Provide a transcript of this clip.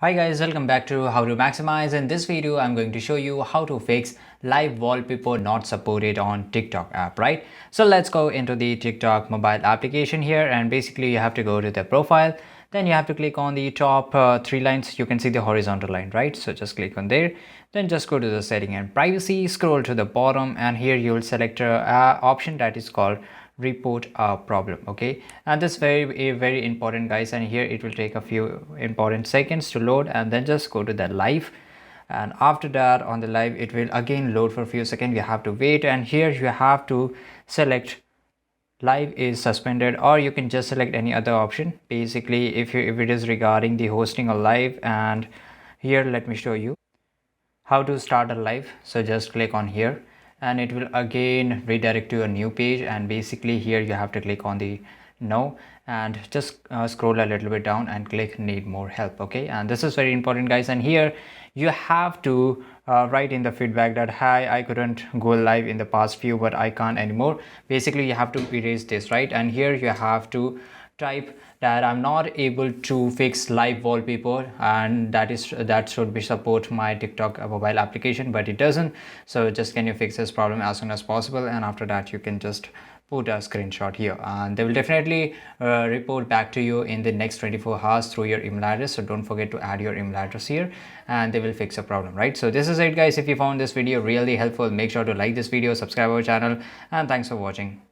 Hi guys, welcome back to How to Maximize. In this video, I'm going to show you how to fix live wallpaper not supported on TikTok app, right? So let's go into the TikTok mobile application here, and basically you have to go to the profile. Then you have to click on the top three lines. You can see the horizontal line, right? So just click on there. Then just go to the setting and privacy, scroll to the bottom, and here you will select a option that is called report a problem. Okay, and this very important, guys, and here it will take a few important seconds to load, and then just go to the live, and after that on the live it will again load for a few seconds. You have to wait, and here you have to select live is suspended, or you can just select any other option. Basically, if it is regarding the hosting a live, and here let me show you how to start a live. So just click on here, and it will again redirect to a new page, and basically here you have to click on the no, and just scroll a little bit down and click need more help. Okay, and this is very important, guys, and here you have to write in the feedback that hi, I couldn't go live in the past few, but I can't anymore. Basically you have to erase this, right? And here you have to type that I'm not able to fix live wallpaper, and that should be support my TikTok mobile application, but it doesn't. So just can you fix this problem as soon as possible, and after that you can just put a screenshot here, and they will definitely report back to you in the next 24 hours through your email address. So don't forget to add your email address here, and they will fix the problem, right? So this is it, guys. If you found this video really helpful, make sure to like this video, subscribe our channel, and thanks for watching.